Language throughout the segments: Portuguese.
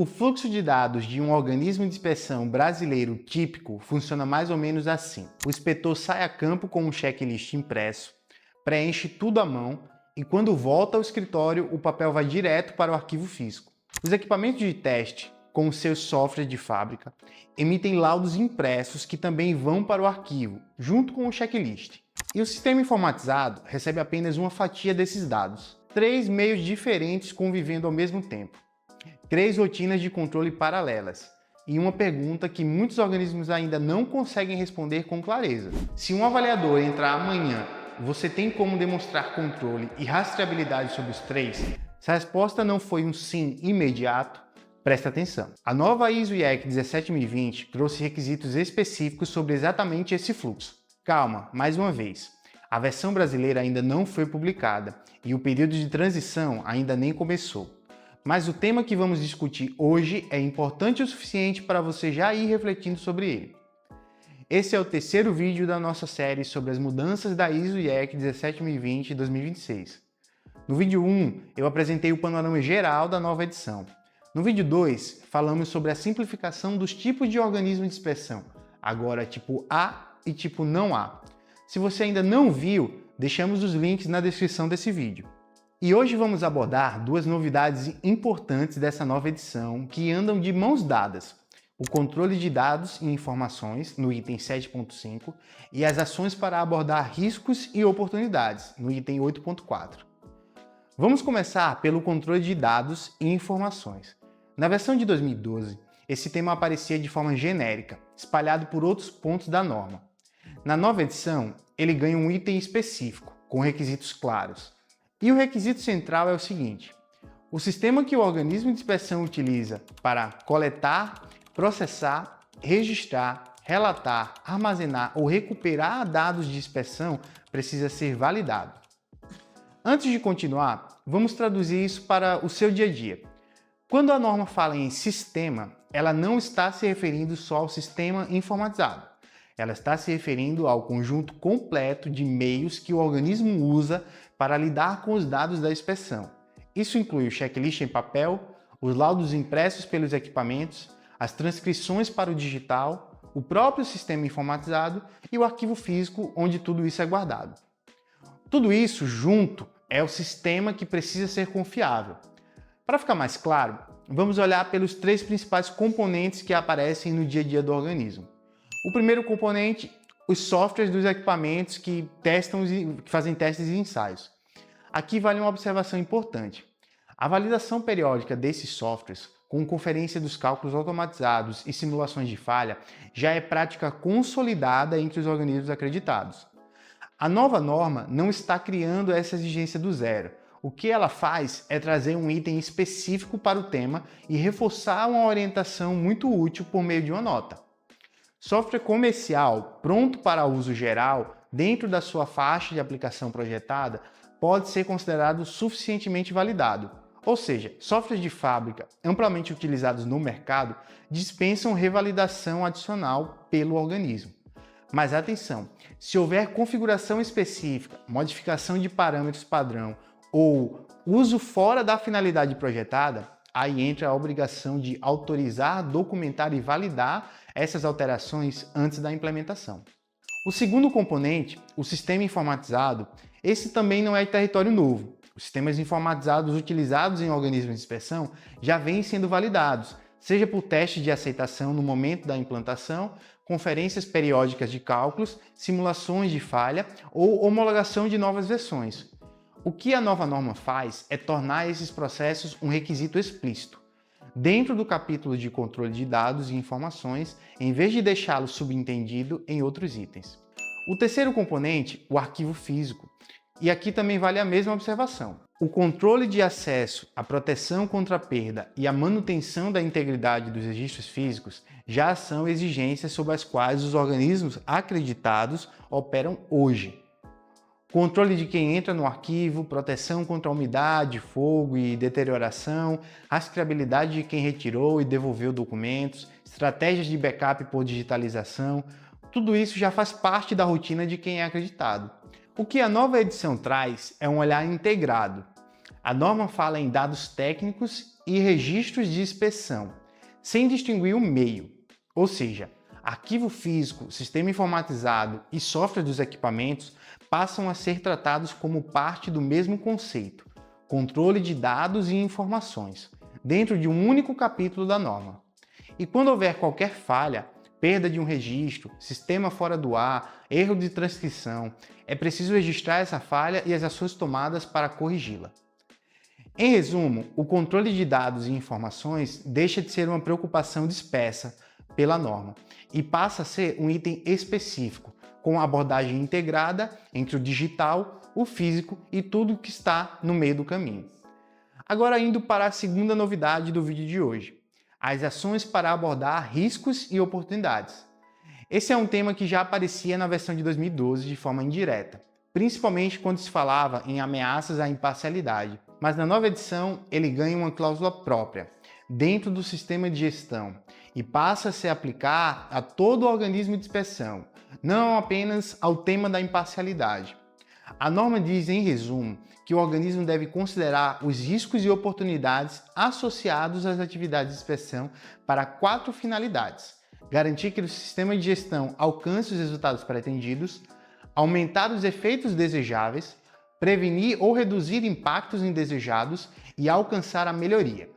O fluxo de dados de um organismo de inspeção brasileiro típico funciona mais ou menos assim. O inspetor sai a campo com um checklist impresso, preenche tudo à mão e quando volta ao escritório, o papel vai direto para o arquivo físico. Os equipamentos de teste, com os seus softwares de fábrica, emitem laudos impressos que também vão para o arquivo, junto com o checklist. E o sistema informatizado recebe apenas uma fatia desses dados. 3 meios diferentes convivendo ao mesmo tempo. 3 rotinas de controle paralelas. E uma pergunta que muitos organismos ainda não conseguem responder com clareza. Se um avaliador entrar amanhã, você tem como demonstrar controle e rastreabilidade sobre os 3? Se a resposta não foi um sim imediato, preste atenção. A nova ISO IEC 17020 trouxe requisitos específicos sobre exatamente esse fluxo. Calma, mais uma vez. A versão brasileira ainda não foi publicada e o período de transição ainda nem começou. Mas o tema que vamos discutir hoje é importante o suficiente para você já ir refletindo sobre ele. Esse é o terceiro vídeo da nossa série sobre as mudanças da ISO IEC 17020 2026. No vídeo 1, eu apresentei o panorama geral da nova edição. No vídeo 2, falamos sobre a simplificação dos tipos de organismo de inspeção, agora tipo A e tipo não A. Se você ainda não viu, deixamos os links na descrição desse vídeo. E hoje vamos abordar 2 novidades importantes dessa nova edição que andam de mãos dadas: o controle de dados e informações, no item 7.5, e as ações para abordar riscos e oportunidades, no item 8.4. Vamos começar pelo controle de dados e informações. Na versão de 2012, esse tema aparecia de forma genérica, espalhado por outros pontos da norma. Na nova edição, ele ganha um item específico, com requisitos claros. E o requisito central é o seguinte: o sistema que o organismo de inspeção utiliza para coletar, processar, registrar, relatar, armazenar ou recuperar dados de inspeção precisa ser validado. Antes de continuar, vamos traduzir isso para o seu dia a dia. Quando a norma fala em sistema, ela não está se referindo só ao sistema informatizado. Ela está se referindo ao conjunto completo de meios que o organismo usa para lidar com os dados da inspeção. Isso inclui o checklist em papel, os laudos impressos pelos equipamentos, as transcrições para o digital, o próprio sistema informatizado e o arquivo físico onde tudo isso é guardado. Tudo isso junto é o sistema que precisa ser confiável. Para ficar mais claro, vamos olhar pelos 3 principais componentes que aparecem no dia a dia do organismo. O primeiro componente, os softwares dos equipamentos que fazem testes e ensaios. Aqui vale uma observação importante. A validação periódica desses softwares, com conferência dos cálculos automatizados e simulações de falha, já é prática consolidada entre os organismos acreditados. A nova norma não está criando essa exigência do zero. O que ela faz é trazer um item específico para o tema e reforçar uma orientação muito útil por meio de uma nota. Software comercial pronto para uso geral, dentro da sua faixa de aplicação projetada, pode ser considerado suficientemente validado. Ou seja, softwares de fábrica amplamente utilizados no mercado dispensam revalidação adicional pelo organismo. Mas atenção, se houver configuração específica, modificação de parâmetros padrão ou uso fora da finalidade projetada, aí entra a obrigação de autorizar, documentar e validar essas alterações antes da implementação. O segundo componente, o sistema informatizado, esse também não é território novo. Os sistemas informatizados utilizados em organismos de inspeção já vêm sendo validados, seja por testes de aceitação no momento da implantação, conferências periódicas de cálculos, simulações de falha ou homologação de novas versões. O que a nova norma faz é tornar esses processos um requisito explícito, dentro do capítulo de controle de dados e informações, em vez de deixá-lo subentendido em outros itens. O terceiro componente, o arquivo físico, e aqui também vale a mesma observação. O controle de acesso, a proteção contra a perda e a manutenção da integridade dos registros físicos já são exigências sobre as quais os organismos acreditados operam hoje. Controle de quem entra no arquivo, proteção contra umidade, fogo e deterioração, rastreabilidade de quem retirou e devolveu documentos, estratégias de backup por digitalização, tudo isso já faz parte da rotina de quem é acreditado. O que a nova edição traz é um olhar integrado. A norma fala em dados técnicos e registros de inspeção, sem distinguir o meio, ou seja, arquivo físico, sistema informatizado e software dos equipamentos passam a ser tratados como parte do mesmo conceito, controle de dados e informações, dentro de um único capítulo da norma. E quando houver qualquer falha, perda de um registro, sistema fora do ar, erro de transcrição, é preciso registrar essa falha e as ações tomadas para corrigi-la. Em resumo, o controle de dados e informações deixa de ser uma preocupação dispersa pela norma e passa a ser um item específico, com abordagem integrada entre o digital, o físico e tudo que está no meio do caminho. Agora indo para a segunda novidade do vídeo de hoje, as ações para abordar riscos e oportunidades. Esse é um tema que já aparecia na versão de 2012 de forma indireta, principalmente quando se falava em ameaças à imparcialidade, mas na nova edição ele ganha uma cláusula própria, dentro do sistema de gestão, e passa a se aplicar a todo organismo de inspeção, não apenas ao tema da imparcialidade. A norma diz, em resumo, que o organismo deve considerar os riscos e oportunidades associados às atividades de inspeção para 4 finalidades: garantir que o sistema de gestão alcance os resultados pretendidos, aumentar os efeitos desejáveis, prevenir ou reduzir impactos indesejados e alcançar a melhoria.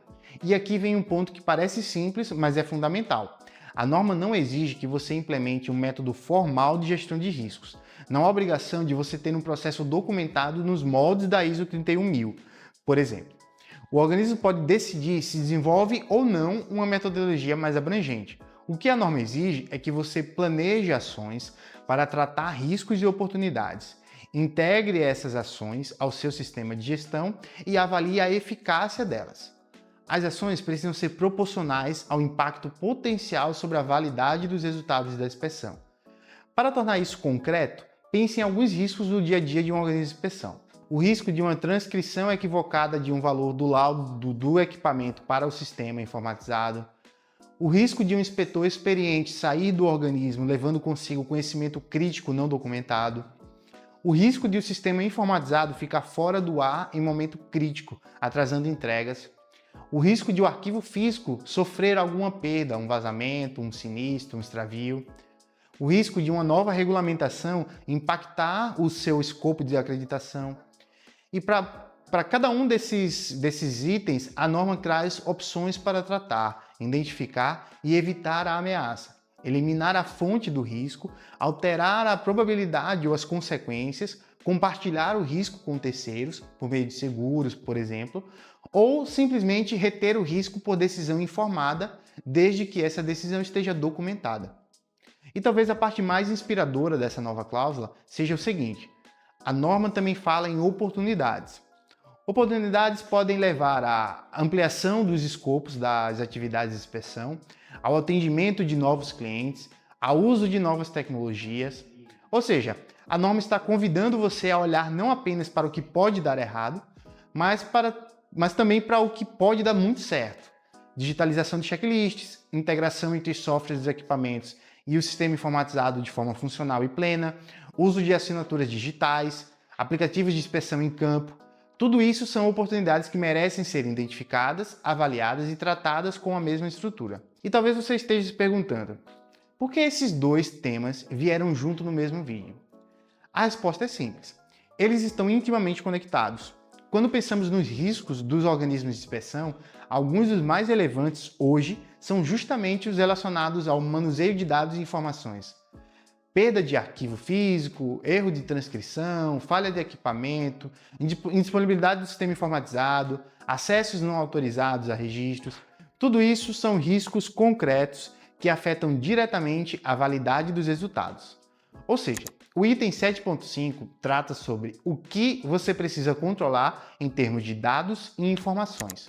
E aqui vem um ponto que parece simples, mas é fundamental. A norma não exige que você implemente um método formal de gestão de riscos. Não há obrigação de você ter um processo documentado nos moldes da ISO 31000, por exemplo. O organismo pode decidir se desenvolve ou não uma metodologia mais abrangente. O que a norma exige é que você planeje ações para tratar riscos e oportunidades, integre essas ações ao seu sistema de gestão e avalie a eficácia delas. As ações precisam ser proporcionais ao impacto potencial sobre a validade dos resultados da inspeção. Para tornar isso concreto, pense em alguns riscos do dia a dia de um organismo de inspeção. O risco de uma transcrição equivocada de um valor do laudo do equipamento para o sistema informatizado, o risco de um inspetor experiente sair do organismo levando consigo conhecimento crítico não documentado, o risco de o sistema informatizado ficar fora do ar em momento crítico, atrasando entregas, o risco de o arquivo físico sofrer alguma perda, um vazamento, um sinistro, um extravio, o risco de uma nova regulamentação impactar o seu escopo de acreditação. E para cada um desses itens, a norma traz opções para tratar, identificar e evitar a ameaça, eliminar a fonte do risco, alterar a probabilidade ou as consequências, compartilhar o risco com terceiros, por meio de seguros, por exemplo, ou simplesmente reter o risco por decisão informada, desde que essa decisão esteja documentada. E talvez a parte mais inspiradora dessa nova cláusula seja o seguinte: a norma também fala em oportunidades. Oportunidades podem levar à ampliação dos escopos das atividades de inspeção, ao atendimento de novos clientes, ao uso de novas tecnologias. Ou seja, a norma está convidando você a olhar não apenas para o que pode dar errado, mas também para o que pode dar muito certo. Digitalização de checklists, integração entre softwares dos equipamentos e o sistema informatizado de forma funcional e plena, uso de assinaturas digitais, aplicativos de inspeção em campo. Tudo isso são oportunidades que merecem ser identificadas, avaliadas e tratadas com a mesma estrutura. E talvez você esteja se perguntando, por que esses dois temas vieram junto no mesmo vídeo? A resposta é simples. Eles estão intimamente conectados. Quando pensamos nos riscos dos organismos de inspeção, alguns dos mais relevantes hoje são justamente os relacionados ao manuseio de dados e informações. Perda de arquivo físico, erro de transcrição, falha de equipamento, indisponibilidade do sistema informatizado, acessos não autorizados a registros. Tudo isso são riscos concretos que afetam diretamente a validade dos resultados. Ou seja, o item 7.5 trata sobre o que você precisa controlar em termos de dados e informações.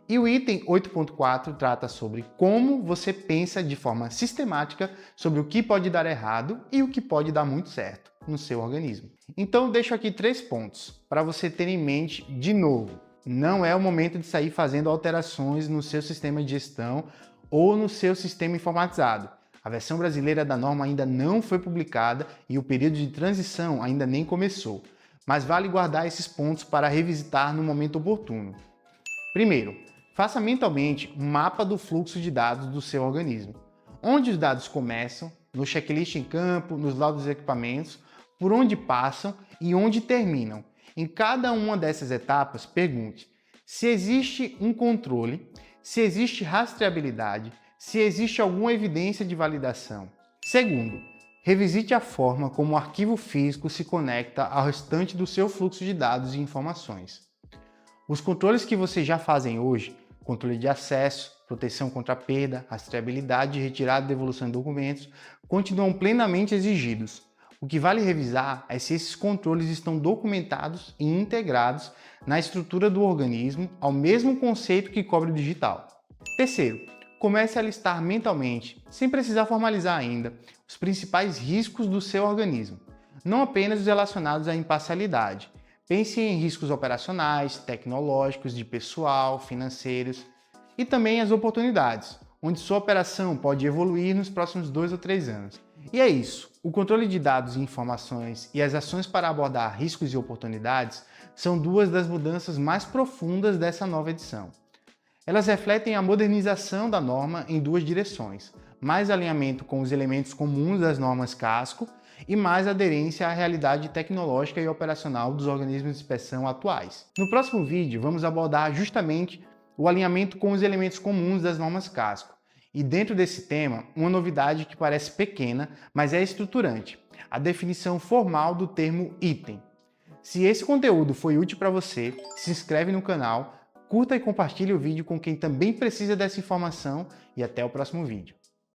E o item 8.4 trata sobre como você pensa de forma sistemática sobre o que pode dar errado e o que pode dar muito certo no seu organismo. Então deixo aqui 3 pontos para você ter em mente de novo. Não é o momento de sair fazendo alterações no seu sistema de gestão ou no seu sistema informatizado. A versão brasileira da norma ainda não foi publicada e o período de transição ainda nem começou. mas vale guardar esses pontos para revisitar no momento oportuno. Primeiro, faça mentalmente um mapa do fluxo de dados do seu organismo. Onde os dados começam, no checklist em campo, nos laudos dos equipamentos, por onde passam e onde terminam. Em cada uma dessas etapas, pergunte se existe um controle, se existe rastreabilidade, se existe alguma evidência de validação. Segundo, revisite a forma como o arquivo físico se conecta ao restante do seu fluxo de dados e informações. Os controles que vocês já fazem hoje, controle de acesso, proteção contra perda, rastreabilidade, retirada e devolução de documentos, continuam plenamente exigidos. O que vale revisar é se esses controles estão documentados e integrados na estrutura do organismo ao mesmo conceito que cobre o digital. Terceiro, comece a listar mentalmente, sem precisar formalizar ainda, os principais riscos do seu organismo, não apenas os relacionados à imparcialidade. Pense em riscos operacionais, tecnológicos, de pessoal, financeiros e também as oportunidades, onde sua operação pode evoluir nos próximos 2 ou 3 anos. E é isso. O controle de dados e informações e as ações para abordar riscos e oportunidades são duas das mudanças mais profundas dessa nova edição. Elas refletem a modernização da norma em duas direções: mais alinhamento com os elementos comuns das normas casco e mais aderência à realidade tecnológica e operacional dos organismos de inspeção atuais. No próximo vídeo, vamos abordar justamente o alinhamento com os elementos comuns das normas casco. E dentro desse tema, uma novidade que parece pequena, mas é estruturante: a definição formal do termo item. Se esse conteúdo foi útil para você, se inscreve no canal, curta e compartilhe o vídeo com quem também precisa dessa informação e até o próximo vídeo.